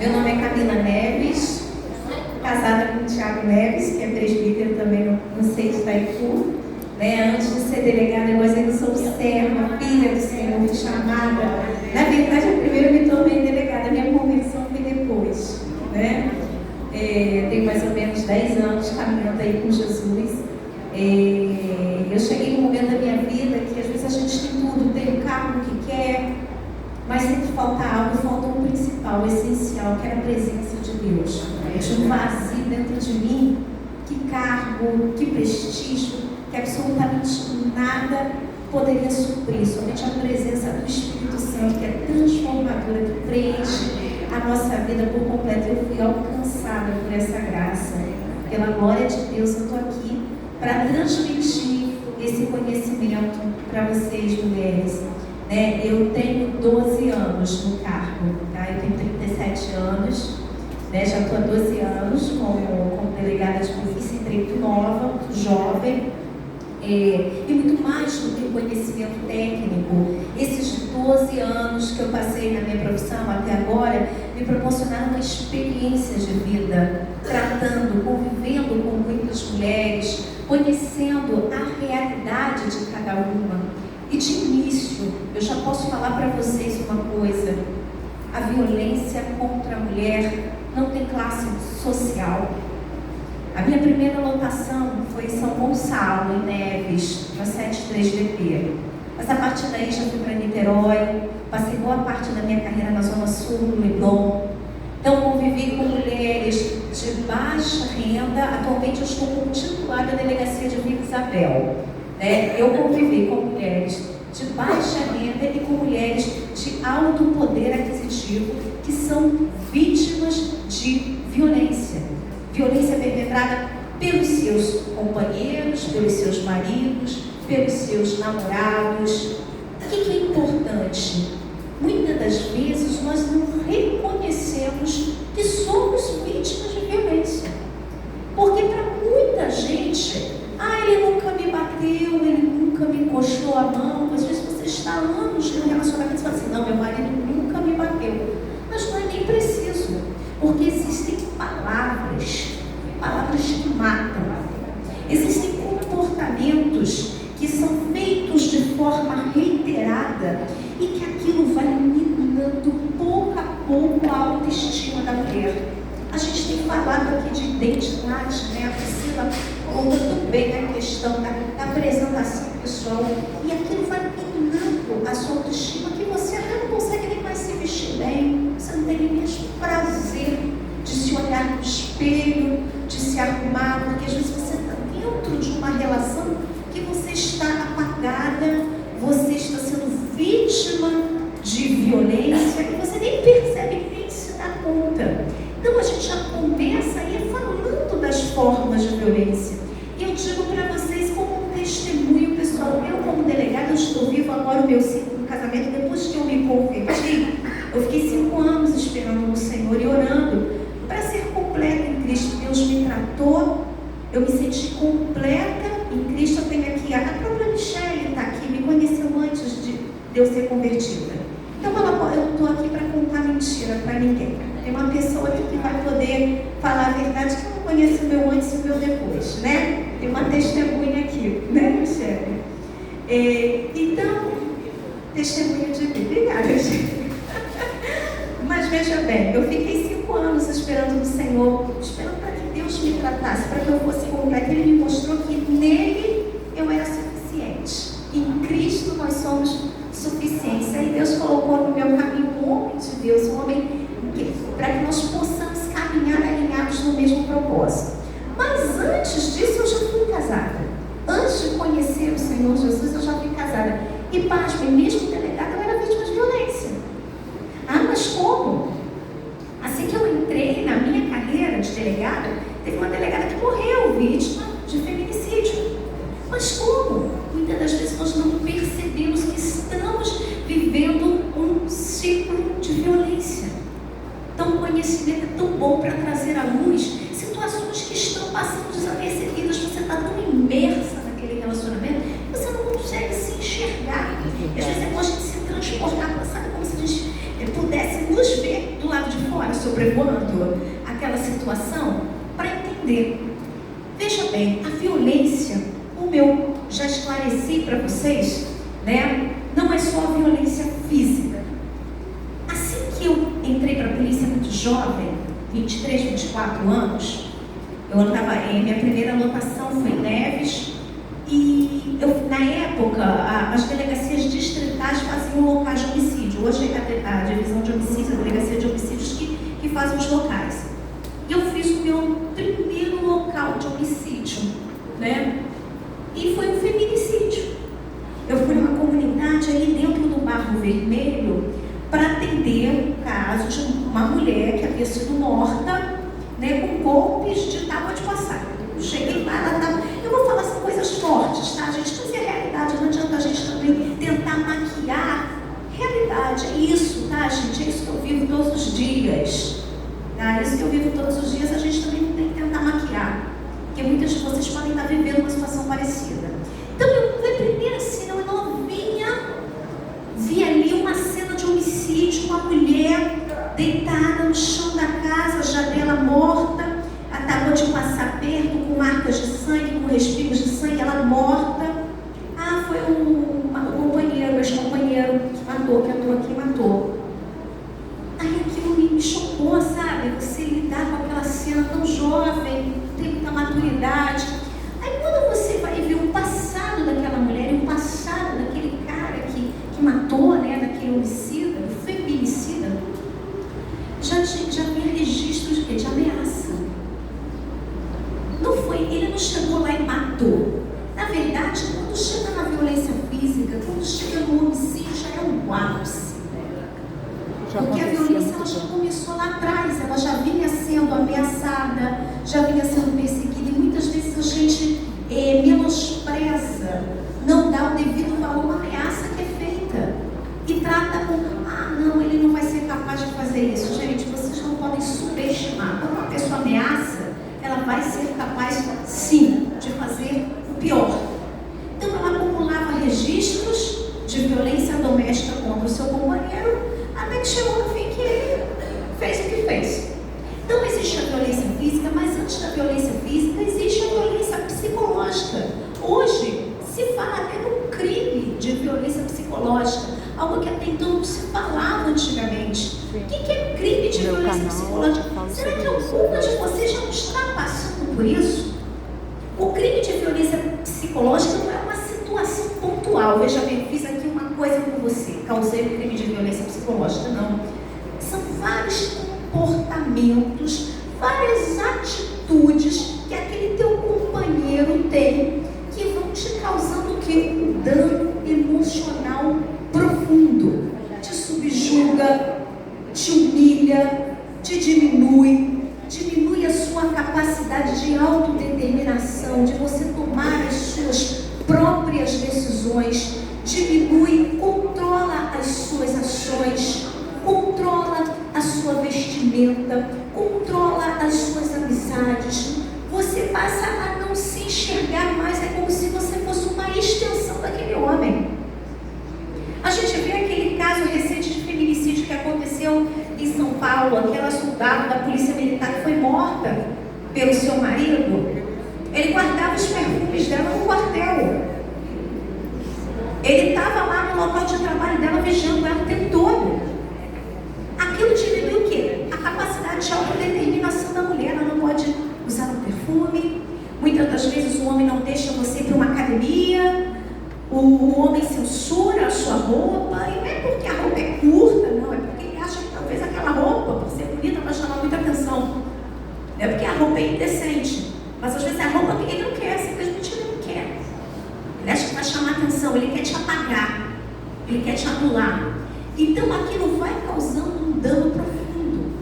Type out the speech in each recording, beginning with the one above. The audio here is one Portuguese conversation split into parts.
Meu nome é Camila Neves, casada com o Thiago Neves, que é presbítero também no Seio de Itaipu. Antes de ser delegada, eu gostei que sou serva, filha do Senhor, chamada. Na verdade, eu primeiro me tornei delegada, minha conversão foi depois. Tenho mais ou menos 10 anos caminhando aí com Jesus. Eu cheguei num momento da minha vida que às vezes a gente tem tudo, tem o carro que quer, mas sempre falta algo, falta um principal, o essencial, que era a presença de Deus. Tinha um vazio dentro de mim, que cargo, que prestígio, que absolutamente nada poderia suprir, somente a presença do Espírito Santo, que é transformadora, que preenche a nossa vida por completo. Eu fui alcançada por essa graça, pela glória de Deus. Eu estou aqui para transmitir esse conhecimento para vocês, mulheres. Eu tenho 12 anos no cargo, tá? Eu tenho 37 anos, já estou há 12 anos como delegada de polícia, entrei muito nova, jovem, e muito mais do que conhecimento técnico. Esses 12 anos que eu passei na minha profissão até agora me proporcionaram uma experiência de vida, tratando, convivendo com muitas mulheres, conhecendo a realidade de cada uma. E de início, eu já posso falar para vocês uma coisa: a violência contra a mulher não tem classe social. A minha primeira lotação foi em São Gonçalo, em Neves, na 73DP. Mas a partir daí já fui para Niterói, passei boa parte da minha carreira na Zona Sul, no Leblon. Então convivi com mulheres de baixa renda. Atualmente eu estou como titular da Delegacia de Vila Isabel. Eu convivi com mulheres de baixa renda e com mulheres de alto poder aquisitivo que são vítimas de violência. Violência perpetrada pelos seus companheiros, pelos seus maridos, pelos seus namorados. O que é importante? Muitas das vezes nós não reconhecemos que somos vítimas de violência. Porque para muita gente, ele nunca me bateu, ele nunca me encostou a mão. Às vezes você está há anos no relacionamento e fala assim: não, meu marido nunca me bateu. Mas não é nem preciso, porque existem palavras que matam. Existem comportamentos que são feitos de forma reiterada e que aquilo vai minando pouco a pouco a autoestima da mulher. A gente tem falado aqui de identidade, A Priscila colocou muito bem a questão da apresentação pessoal, e aquilo vai minando a sua autoestima, que você até não consegue nem mais se vestir bem, você não tem nem mesmo prazer de se olhar no espelho, de se arrumar, porque às vezes você está dentro de uma relação que você está apagada, você está sendo vítima de violência e você nem percebe, nem se dá conta. Então a gente já começa a ir falando das formas de violência. E eu digo para vocês como um testemunho pessoal. Eu como delegada, eu estou vivo agora o meu segundo casamento. Depois que eu me converti, eu fiquei 5 anos esperando no Senhor e orando para ser completa em Cristo. Deus me tratou, eu me senti completa em Cristo. Eu tenho aqui, a própria Michele está aqui, me conheceu antes de eu ser convertida. Então eu estou aqui para contar mentira para ninguém. Tem uma pessoa aqui que vai poder falar a verdade, que eu não conheço o meu antes e o meu depois, Tem uma testemunha aqui, Michele? Então, testemunha de vida. Obrigada, gente. Mas veja bem, eu fiquei 5 anos esperando no Senhor, esperando para que Deus me tratasse, para que eu fosse completa. Ele me mostrou que nele eu era suficiente. Em Cristo nós somos suficientes. Aí Deus colocou no meu caminho um homem de Deus, um homem para que nós possamos caminhar alinhados no mesmo propósito. Mas antes disso eu já fui casada. Antes de conhecer o Senhor Jesus, eu já fui casada. E pasme, mesmo delegada, eu era vítima de violência. Mas como? Assim que eu entrei na minha carreira de delegada, teve uma delegada que morreu vítima de feminicídio. Mas como? Muitas das vezes nós não percebemos que estamos vivendo um ciclo de violência. Então o conhecimento é tão bom para trazer à luz situações que estão passando desapercebidas. Você está tão imersa naquele relacionamento que você não consegue se enxergar. E às vezes é bom a gente se transportar, sabe, como se a gente pudesse nos ver do lado de fora, sobrevoar passando aquela situação para entender. Veja bem, a violência, como eu já esclareci para vocês, né, não é só a violência física. Assim que eu entrei para a polícia muito jovem, 23, 24 anos, eu andava minha primeira lotação foi em Neves, e na época as delegacias distritais faziam locais de homicídio. Hoje é a divisão de homicídios, a delegacia de homicídios que faz os locais. E eu fiz o meu primeiro local de homicídio, né? E foi um feminicídio. Eu fui numa comunidade ali dentro do Barro Vermelho para atender o caso de uma mulher que havia sido morta, né, com golpes de tábua de passagem. Eu cheguei lá, ela estava... Eu vou falar assim, coisas fortes, tá, gente? Mas é a realidade, não adianta a gente também tentar maquiar. Realidade, é isso, tá, gente? É isso que eu vivo todos os dias. Tá? É isso que eu vivo todos os dias, a gente também não tem que tentar maquiar. Porque muitas de vocês podem estar vivendo uma situação parecida. Então, eu vi a primeira cena, eu novinha, vi ali uma cena de homicídio, uma mulher deitada no chão da casa, janela morta, a tábua de passar perto, com marcas de sangue, com respingos de sangue, ela morta. Ah, foi um companheiro, ex-companheiro que matou, que entrou aqui e matou. Aí aquilo me chocou, sabe? Você lidar com aquela cena tão jovem, tem muita maturidade. Aí quando você vai ver o passado daquela mulher e o passado daquele cara que matou, né, daquele homicida, feminicida, já havia registros de quê? De ameaça. Não foi, ele não chegou lá e matou. Na verdade, quando chega na violência física, quando chega no homicídio, já é um ápice. Porque a violência ela já começou lá atrás, ela já vinha sendo ameaçada, já vinha sendo perseguida, e muitas vezes a gente menospreza, não dá o devido valor a uma ameaça que é feita. E trata como, não, ele não vai ser capaz de fazer isso. Gente, vocês não podem subestimar. Quando uma pessoa ameaça, ela vai ser capaz, sim, de fazer o pior. Então, ela acumulava registros de violência doméstica contra o seu companheiro, até que chegou no fim que ele fez o que fez. Então, existe a violência física, mas antes da violência física, existe a violência psicológica. Hoje, se fala até no crime de violência psicológica, algo que até então não se falava antigamente. O que é crime de violência psicológica? Será que alguma de vocês já está passando por isso? O crime de violência psicológica não é uma situação pontual. Veja bem, fiz aqui uma coisa com você, causei um crime de violência psicológica, não. São vários comportamentos, várias atitudes que aquele teu companheiro tem que vão te causando o quê? Um dano emocional profundo. Te subjuga, te humilha, te diminui a sua capacidade de autodeterminação, de você tomar as suas próprias decisões, diminui, controla as suas ações, controla a sua vestimenta, controla as suas amizades. Você passa a não se enxergar mais, é como se você fosse uma extensão daquele homem. A gente vê aquele caso recente de feminicídio que aconteceu em São Paulo, aquela soldada da polícia militar que foi morta pelo seu marido. Ele guardava os perfumes dela no quartel. Ele estava lá no local de trabalho dela, vigiando ela o tempo todo. Aquilo diminui o quê? A capacidade de autodeterminação da mulher. Ela não pode usar um perfume. Muitas das vezes o homem não deixa você ir para uma academia. O homem censura a sua roupa. E não é porque a roupa é curta, não. É porque ele acha que talvez aquela roupa, por ser bonita, vai chamar muita atenção. É porque a roupa é indecente. Mas às vezes a roupa que ele não quer, simplesmente ele não quer. Ele acha que vai chamar atenção, ele quer te apagar, ele quer te anular. Então aquilo vai causando um dano profundo.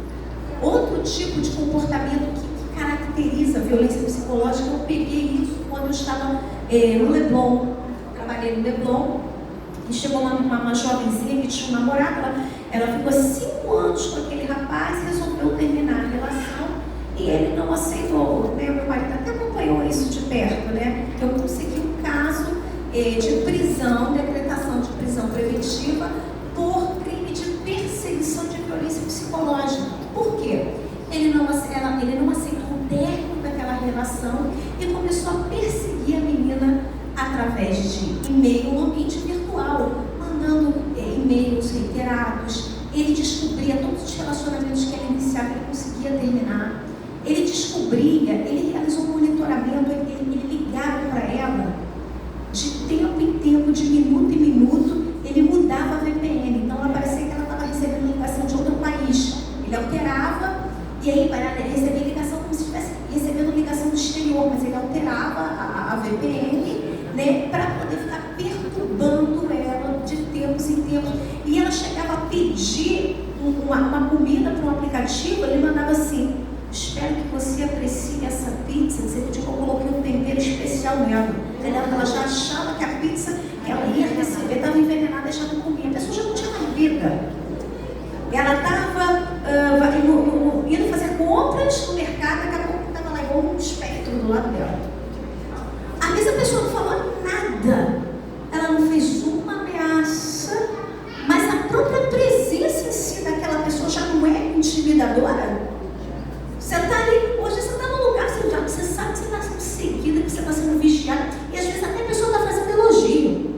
Outro tipo de comportamento que caracteriza a violência psicológica, eu peguei isso quando eu estava no Leblon. Eu trabalhei no Leblon e chegou uma jovenzinha que tinha um namorado. Ela ficou 5 anos com aquele rapaz e resolveu terminar a relação. E ele não aceitou, né? Meu marido até acompanhou isso de perto, né? Que eu consegui um caso de prisão, decretação de prisão preventiva por crime de perseguição de violência psicológica. Por quê? Ele através de e-mail no ambiente virtual, mandando e-mails reiterados. Ele descobria todos os relacionamentos que ela iniciava, ele conseguia terminar. Ele descobria, ele realizou um monitoramento, ele ligava para ela de tempo em tempo, de minuto em minuto, ele mudava a VPN. Então, ela parecia que ela estava recebendo ligação de outro país. Ele alterava, e aí ele recebia ligação como se estivesse recebendo ligação do exterior, mas ele alterava a VPN, né, para poder ficar perturbando ela de tempos em tempos. E ela chegava a pedir uma comida para um aplicativo, ele mandava assim: espero que você aprecie essa pizza. Você pediu que eu coloquei um tempero especial nela. Ela já achava que a pizza que ela ia receber estava envenenada e já não comia. A pessoa já não tinha mais vida. Ela estava indo fazer compras no mercado, daqui a pouco estava lá igual um espectro do lado dela. Às vezes a pessoa não falou nada, ela não fez uma ameaça, mas a própria presença em si daquela pessoa já não é intimidadora. Você está ali, hoje você está num lugar, você sabe que você está sendo seguida, que você está sendo vigiada, e às vezes até a pessoa está fazendo elogio.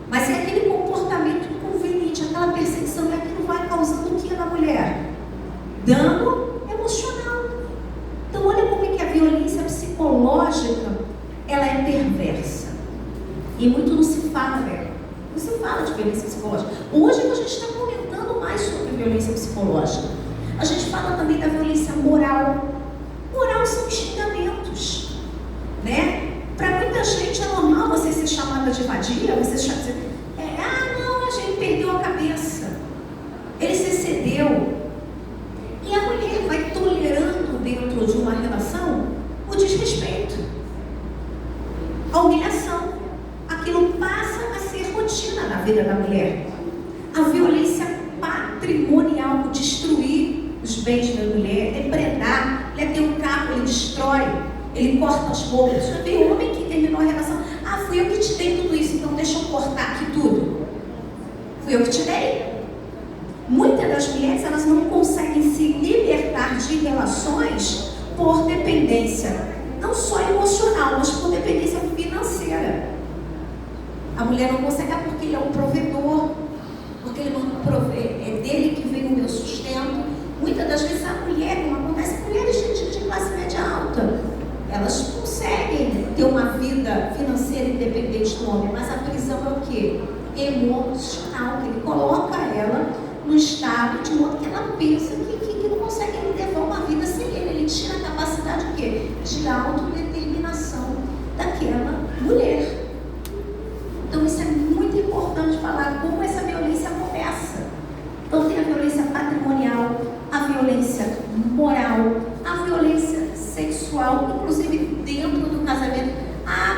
Mas é aquele comportamento inconveniente, aquela perseguição, e aquilo vai causando o que na mulher? Dano emocional. Então olha como é que a violência psicológica, ela é perversa. E muito não se fala dela. Não se fala de violência psicológica. Hoje a gente está comentando mais sobre violência psicológica. A gente fala também da violência moral. Moral são xingamentos, né? Para muita gente é normal você ser chamada de vadia, você dizer, não, a gente perdeu a cabeça, ele se excedeu. E a mulher vai tolerando dentro de uma relação o desrespeito, a humilhação. Aquilo passa a ser rotina na vida da mulher. A violência patrimonial, destruir os bens da mulher, depredar. Ele tem um carro, ele destrói, ele corta as roupas. Já tem homem que terminou a relação: fui eu que te dei tudo isso, então deixa eu cortar aqui tudo. Fui eu que te dei. Muitas das mulheres, elas não conseguem se libertar de relações por dependência, não só emocional, mas por dependência financeira. A mulher não consegue, porque ele é um provedor, porque ele não provê, é dele que vem o meu sustento. Muitas das vezes a mulher, como acontece com mulheres de classe média alta, elas conseguem ter uma vida financeira independente do homem, mas a prisão é o quê? Emocional, que ele coloca ela no estado de modo que ela pensa que não consegue levar uma vida sem ele. Ele tira a capacidade de quê? De autodeterminação daquela mulher. Então isso é muito importante falar como essa violência começa. Então tem a violência patrimonial, a violência moral, a violência sexual, inclusive dentro do casamento.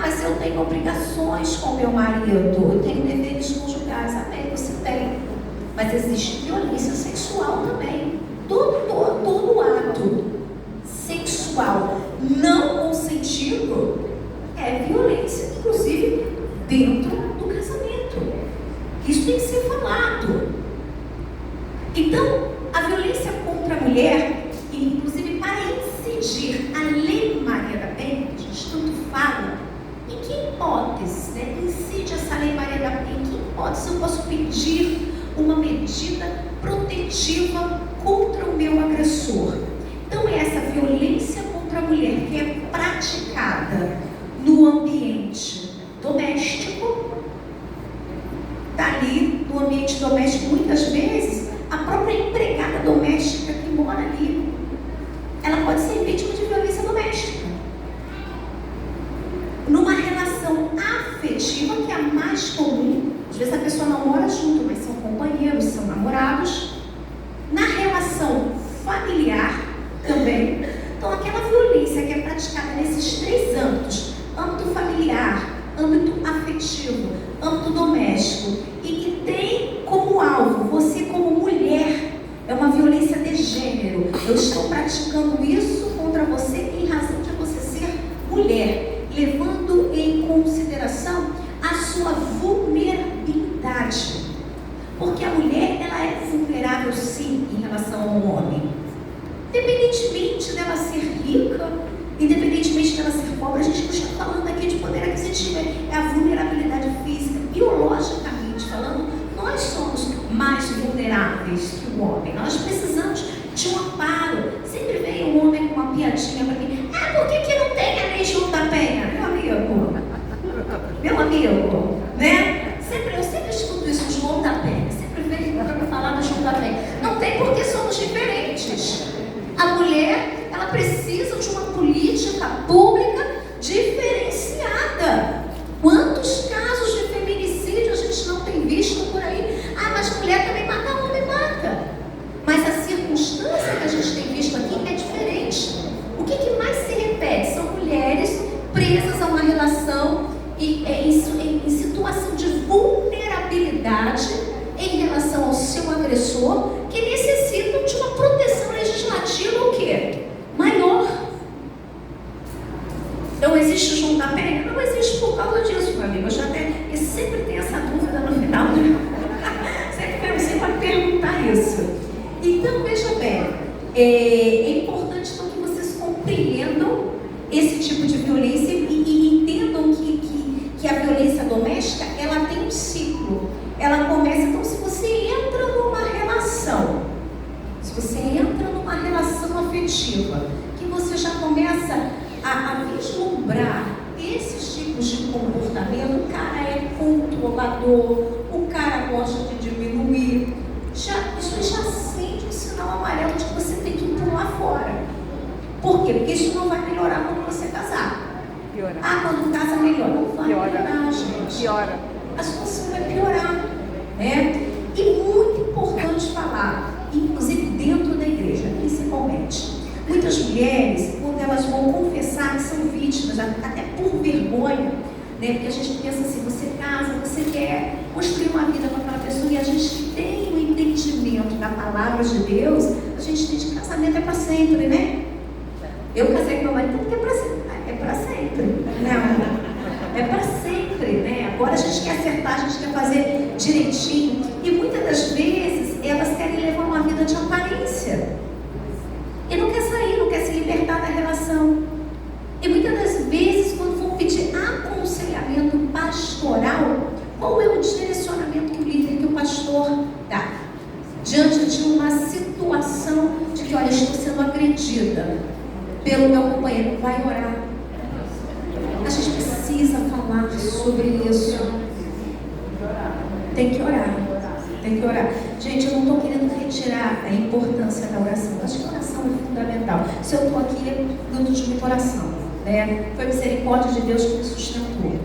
Mas eu tenho obrigações com meu marido, eu tenho deveres conjugais. Amém, você tem. Mas existe violência sexual também. Todo ato sexual não consentido é violência, inclusive dentro do casamento. Isso tem que ser falado. Então, a violência contra a mulher, inclusive para incidir a Lei Maria da Penha, que a gente tanto fala, em que hipótese, né, incide essa Lei Maria da Penha? Em que hipótese eu posso pedir uma medida protetiva contra o meu agressor? Então, é essa violência contra a mulher que é praticada no ambiente doméstico. Está ali no ambiente doméstico, muitas vezes a própria empregada doméstica que mora ali, ela pode ser vítima de violência doméstica. Numa relação afetiva, que é a mais comum, às vezes a pessoa não mora junto, mas são companheiros, são namorados. Na relação familiar também. Então, aquela violência que é praticada nesses três âmbitos: âmbito familiar, âmbito afetivo, âmbito doméstico, e que tem como alvo você como mulher, é uma violência de gênero. Eu estou praticando isso contra você em razão de você ser mulher, levando em consideração a sua vulnerabilidade. Porque a mulher, ela é vulnerável sim em relação ao homem. Independentemente dela ser rica, independentemente dela ser pobre, a gente não está falando aqui de poder aquisitivo. tiver é a vulnerabilidade física. Biologicamente falando, nós somos mais vulneráveis que o homem. Nós precisamos de um amparo. Sempre vem um homem com uma piadinha para mim. Por que não tem a lei João da Penha? Meu amigo, né? Eu sempre escuto isso, João da Penha. Sempre vem para falar do João da Penha. Não tem, porque somos diferentes. A mulher, ela precisa de uma política pública diferenciada. Quantos casos de feminicídio a gente não tem visto por aí? Mas mulher também mata, homem mata. Mas a circunstância que a gente tem visto aqui é diferente. O que mais se repete? São mulheres presas a uma relação em situação de vulnerabilidade em relação ao seu agressor, que necessitam de uma proteção legislativa o quê? Maior. Não existe João da Penha? Não existe por causa disso, meu amigo. Eu sempre tenho essa dúvida no final. Sempre para perguntar isso. Então, veja bem, é importante então, que vocês compreendam esse tipo de violência e entendam que a violência doméstica, ela tem um ciclo. Ela começa, então, se você entra numa relação afetiva, que você já começa a vislumbrar esses tipos de comportamento, o cara é controlador, o cara gosta de diminuir, isso já acende um sinal amarelo de que você tem que pular fora. Por quê? Porque isso não vai melhorar quando você casar. Piora. Quando casa melhora. Não vai melhorar, gente. Piora. A situação vai piorar, né? E muito importante falar, inclusive dentro da igreja, principalmente. Muitas mulheres, quando elas vão confessar que são vítimas, até por vergonha, né? Porque a gente pensa assim, você casa, você quer construir uma vida com aquela pessoa, e a gente tem um entendimento da palavra de Deus, a gente entende que casamento é para sempre, né? Eu casei com meu marido porque é para sempre. É para sempre. Não, é para sempre, né? Agora a gente quer acertar, a gente quer fazer direitinho. E muitas das vezes elas querem levar uma vida de aparência. E não quer sair, não quer se libertar da relação. E muitas das vezes, quando vão pedir aconselhamento pastoral, qual é o direcionamento que o líder, que o pastor dá? Diante de uma situação de que, olha, estou sendo agredida pelo meu companheiro, vai orar. A gente precisa falar sobre isso. Tem que orar. Tem que orar. Gente, eu não estou querendo retirar a importância da oração. Eu acho que a oração é fundamental. Se eu estou aqui, é fruto de muita oração, né? Foi a misericórdia de Deus que me sustentou.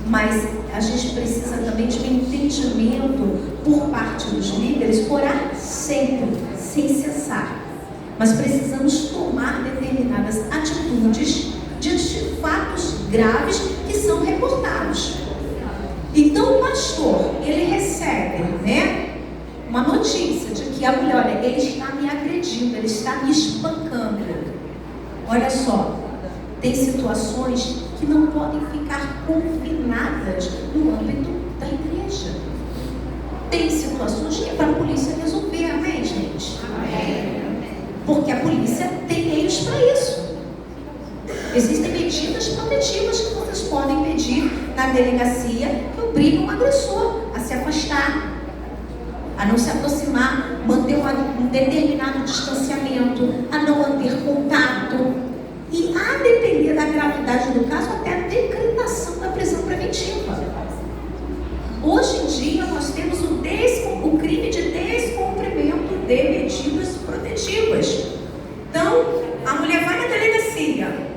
Mas a gente precisa também de um entendimento por parte dos líderes, orar sempre, sem cessar. Mas precisamos tomar determinadas atitudes diante de fatos graves que são reportados. Então o pastor, ele recebe, né, uma notícia de que a mulher, olha, ele está me agredindo, ele está me espancando. Olha só, tem situações que não podem ficar confinadas no âmbito da igreja. Tem situações que é para a polícia resolver, amém, gente? Amém. Porque a polícia tem meios para isso. Existem medidas protetivas que vocês podem pedir na delegacia que obrigam o agressor a se afastar, a não se aproximar, manter um determinado distanciamento, a não manter contato e, a depender da gravidade do caso, até a decretação da prisão preventiva. Hoje em dia nós temos o crime de descumprimento de medidas protetivas. Então, a mulher vai na delegacia.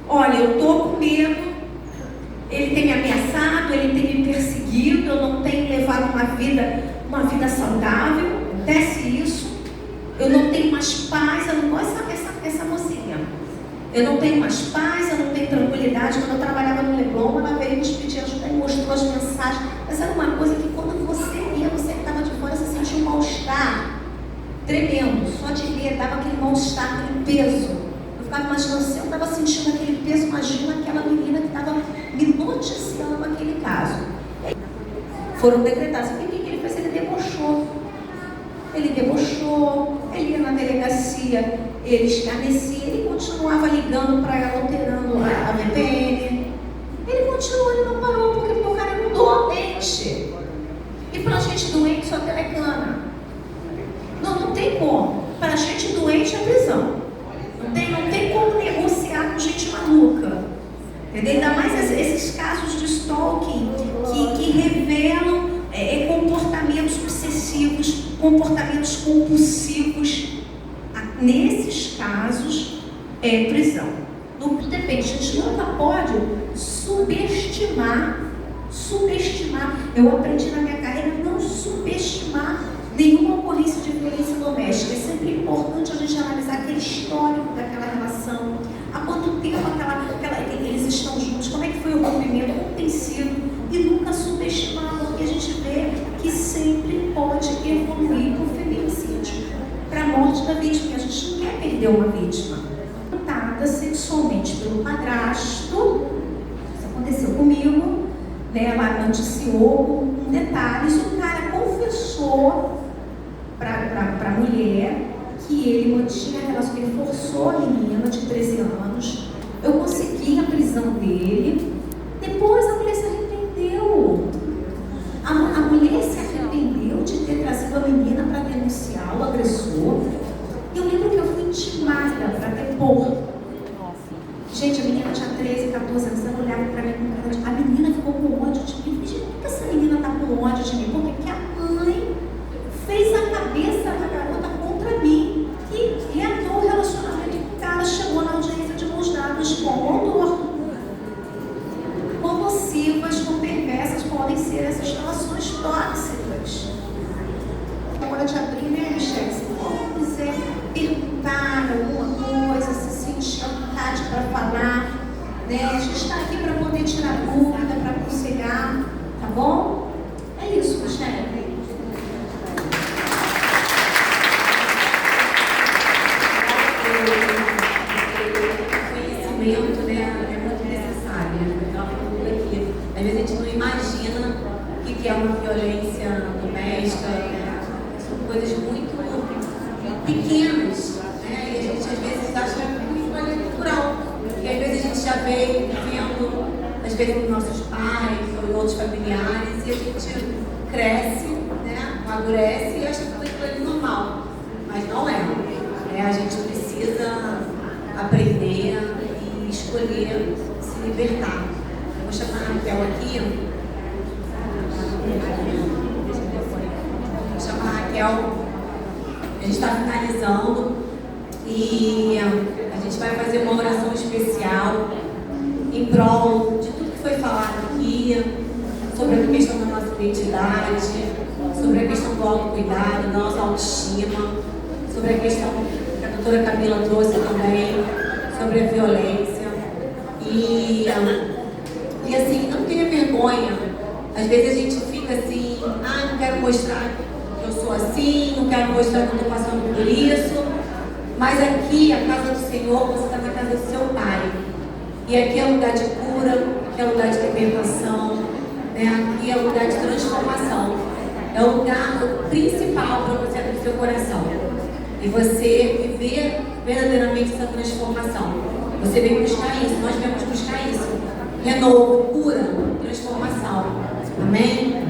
Olha, eu estou com medo, ele tem me ameaçado, ele tem me perseguido, eu não tenho levado uma vida saudável, acontece isso, eu não tenho mais paz, eu não gosto essa mocinha. Eu não tenho mais paz, eu não tenho tranquilidade. Quando eu trabalhava no Leblon, ela veio nos pedir ajuda e mostrou as mensagens. Mas era uma coisa que quando você ia, você que estava de fora, você sentia um mal-estar tremendo. Só de ler, dava aquele mal-estar, aquele peso. Eu ficava imaginando, se eu estava sentindo aquele peso, imagina aquela menina que estava me noticiando aquele caso. Foram decretados. O que ele fez? Ele debochou. Ele ia na delegacia, ele escarnecia, ele continuava ligando para ela, alterando a VPN. Ele continuava gente doente só telecana. Não tem como. Para gente doente é prisão. Não tem como negociar com gente maluca. Entendeu? Ainda mais esses casos de stalking que revelam comportamentos obsessivos, comportamentos compulsivos. Nesses casos, é prisão. Depende, a gente nunca pode subestimar. Eu aprendi na minha carreira não subestimar nenhuma ocorrência de violência doméstica. É sempre importante a gente analisar aquele histórico daquela relação, há quanto tempo eles estão juntos, como é que foi o rompimento, como tem sido, e nunca subestimar, porque a gente vê que sempre pode evoluir para o feminicídio, para a morte da vítima, porque a gente não quer perder uma vítima. Tratada sexualmente pelo padrasto, isso aconteceu comigo, né? Ela noticiou com detalhes, o cara confessou para a mulher que ele mantinha relação, ele forçou a menina de 13 anos, eu consegui a prisão dele, depois a mulher se arrependeu. A mulher se arrependeu de ter trazido a menina para denunciar o agressor. Eu lembro que eu fui intimada para depor. Gente, a menina tinha 13, 14 anos, ela olhava para mim com cara de... A menina ficou com ódio de mim. Eu falei, gente, por que essa menina está com ódio de mim? Porque a mãe fez a cabeça da garota contra mim e reatou o relacionamento com o cara, chegou na audiência de mãos dadas com quão nocivas, quão perversas podem ser essas relações tóxicas. Agora te abrir, né, Michelle? Se você quiser perguntar alguma coisa, se sentir à vontade para falar, né? A gente está aqui para poder tirar dúvida, para aconselhar, tá bom? É isso, Michelle. Conhecimento, né, é muito necessário. Às vezes a gente não imagina o que é uma violência doméstica, né? São coisas muito pequenas, né? E a gente às vezes acha que é cultural. E às vezes a gente já vem vendo, às vezes com nossos pais ou em outros familiares, e a gente cresce, né? Amadurece e acha que aquilo é normal. Mas não é. A gente precisa aprender e escolher se libertar. Eu vou chamar a Raquel aqui. Vou chamar a Raquel. A gente está finalizando e a gente vai fazer uma oração especial em prol de tudo que foi falado aqui, sobre a questão da nossa identidade, sobre a questão do autocuidado, da nossa autoestima, sobre a questão que a doutora Camila trouxe também, sobre a violência. E assim, não tenha vergonha. Às vezes a gente fica assim, não quero mostrar que eu sou assim, não quero mostrar que eu estou passando por isso. Mas aqui, a casa do Senhor, você está na casa do seu Pai. E aqui é lugar de cura, aqui é lugar de libertação, né? Aqui é lugar de transformação. É o lugar principal para você abrir seu coração. E você viver verdadeiramente essa transformação. Você vem buscar isso, nós viemos buscar isso. Renovo, cura, transformação. Amém?